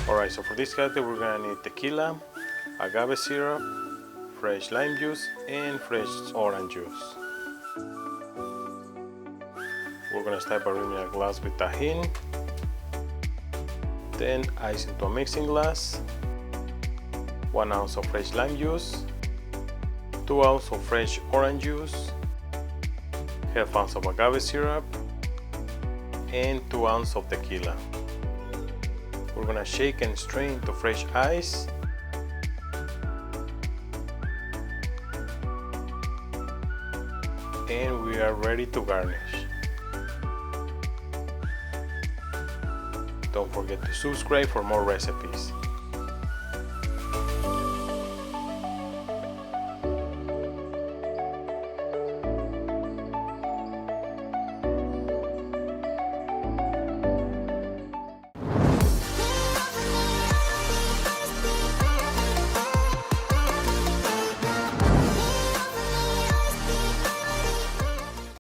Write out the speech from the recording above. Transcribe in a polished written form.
Alright, so for this cocktail we're gonna need tequila, agave syrup, fresh lime juice, and fresh orange juice. We're gonna start by rimming a glass with tajin, then ice into a mixing glass, 1 ounce of fresh lime juice, 2 ounces of fresh orange juice, half ounce of agave syrup, and 2 ounces of tequila. We're gonna shake and strain to fresh ice. And we are ready to garnish. Don't forget to subscribe for more recipes.